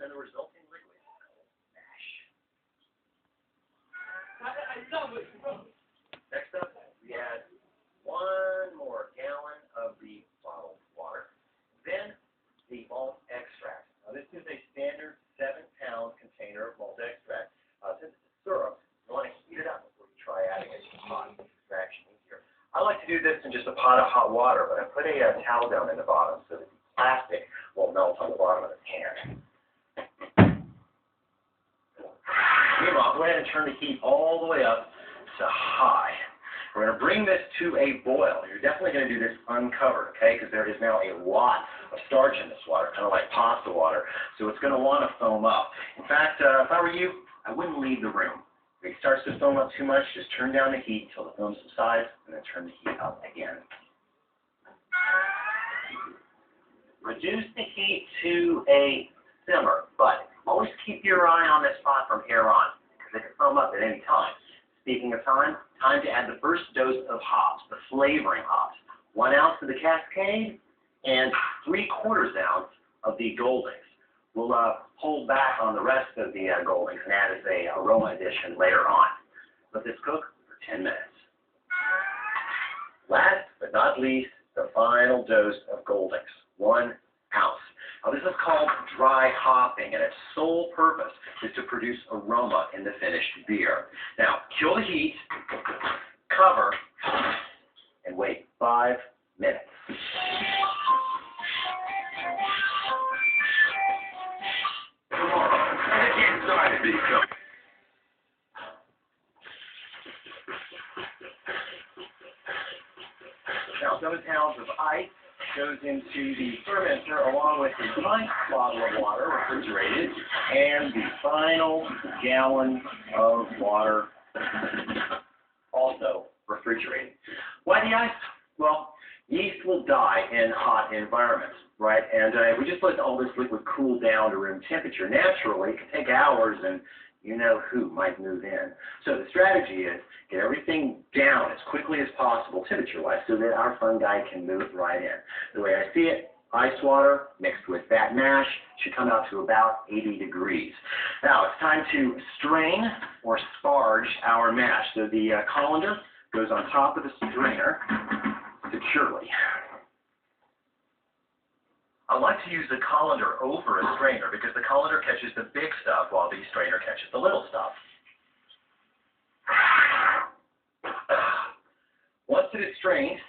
and the resulting liquid mash. Next up, we add 1 more gallon of the bottled water. Then the malt extract. Now this is a standard 7-pound container of malt extract. Since it's a syrup, you want to heat it up before you try adding it to the pot. Extraction easier. I like to do this in just a pot of hot water, but I put a towel down in the bottom so that the plastic won't melt on the bottom of the can. Meanwhile, go ahead and turn the heat all the way up to high. We're going to bring this to a boil. You're definitely going to do this uncovered, okay, because there is now a lot of starch in this water, kind of like pasta water, so it's going to want to foam up. In fact, if I were you, I wouldn't leave the room. If it starts to foam up too much, just turn down the heat until the foam subsides, and then turn the heat up again. Reduce the heat to a simmer, but always keep your eye on this pot from here on, because it can foam up at any time. Speaking of time to add the first dose of hops, the flavoring hops. 1 ounce of the Cascade and 3/4 ounce of the Goldings. We'll hold back on the rest of the Goldings and add as a aroma addition later on. Let this cook for 10 minutes. Last but not least, the final dose of Goldings, 1 ounce. Now this is called dry hopping, and its sole purpose is to produce aroma in the finished beer. Now, kill the heat, cover, and wait 5 minutes. Now, 7 pounds of ice goes into the fermenter along with a pint bottle of water, refrigerated, and the final gallon of water, also refrigerated. Why the ice? Well, yeast will die in hot environments, right? And we just let all this liquid cool down to room temperature. Naturally, it can take hours, and you know who might move in. So the strategy is get everything down as quickly as possible temperature-wise so that our fungi can move right in. The way I see it, ice water mixed with that mash should come out to about 80 degrees. Now it's time to strain or sparge our mash. So the colander goes on top of the strainer securely. I like to use the colander over a strainer because the colander catches the big stuff while the strainer catches the little stuff. Once it is strained,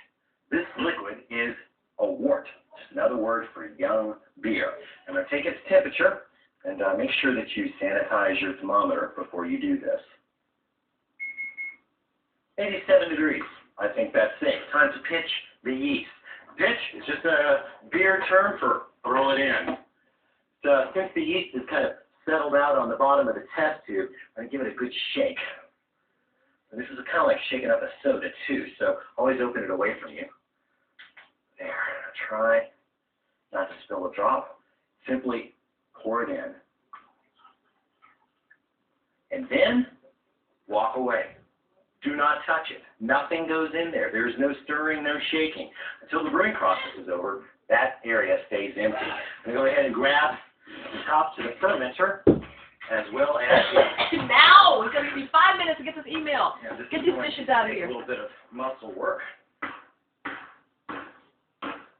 this liquid is a wort, just another word for young beer. I'm going to take its temperature and make sure that you sanitize your thermometer before you do this. 87 degrees. I think that's safe. Time to pitch the yeast. Pitch is just a beer term for throw it in. So, since the yeast is kind of settled out on the bottom of the test tube, I'm going to give it a good shake. And this is kind of like shaking up a soda too, so always open it away from you. There. Try not to spill a drop. Simply pour it in. And then walk away. Do not touch it. Nothing goes in there. There's no stirring, no shaking. Until the brewing process is over, that area stays empty. I'm going to go ahead and grab the top to the fermenter, as well as now! It's going to be 5 minutes to get this email. Yeah, get these dishes out of here. A little bit of muscle work.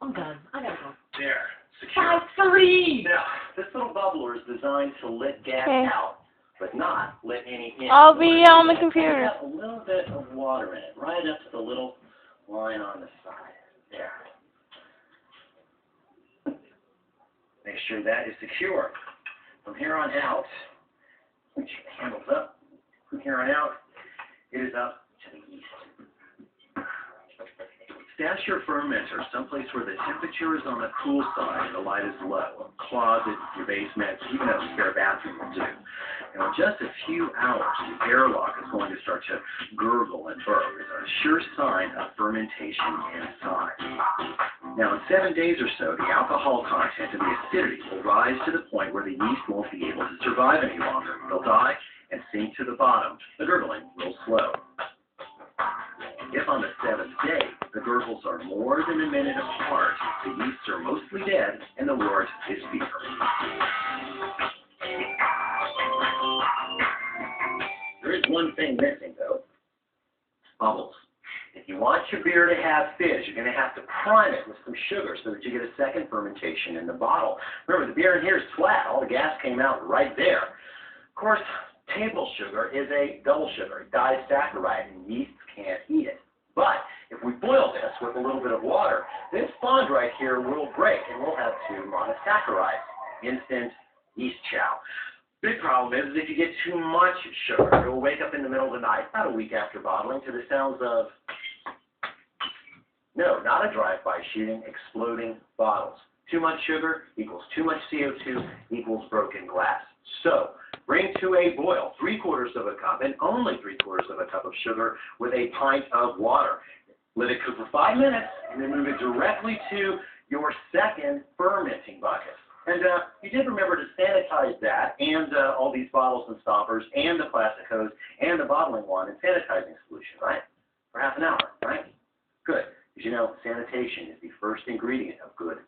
I'm done. I gotta go. There. Secure. 5-3! Now, this little bubbler is designed to let gas out, but not let any in. I'll be on the computer. Got a little bit of water in it, right up to the little line on the side. There. Make sure that is secure. From here on out, which handles up, from here on out, it is up to the yeast. Stash your fermenter someplace where the temperature is on the cool side and the light is low. A closet, your basement, even a spare bathroom will do. And in just a few hours, the airlock is going to start to gurgle and burp. It's a sure sign of fermentation inside. Now, in 7 days or so, the alcohol content and the acidity will rise to the point where the yeast won't be able to survive any longer. They'll die and sink to the bottom. The gurgling will slow. If on the 7th day, the gurgles are more than a minute apart, the yeasts are mostly dead and the wort is beer. thing missing, though, bubbles. If you want your beer to have fizz, you're going to have to prime it with some sugar so that you get a second fermentation in the bottle. Remember, the beer in here is flat. All the gas came out right there. Of course, table sugar is a double sugar, disaccharide, and yeast can't eat it. But if we boil this with a little bit of water, this bond right here will break, and we'll have two monosaccharides, instant yeast chow. Big problem is if you get too much sugar, you'll wake up in the middle of the night, about a week after bottling, to the sounds of, no, not a drive-by shooting, exploding bottles. Too much sugar equals too much CO2 equals broken glass. So, bring to a boil 3/4 of a cup and only 3/4 of a cup of sugar with a pint of water. Let it cook for 5 minutes and then move it directly to your second fermenting bucket. And you did remember to sanitize that and all these bottles and stoppers and the plastic hose and the bottling wand in sanitizing solution, right? For half an hour, right? Good. Because you know, sanitation is the first ingredient of good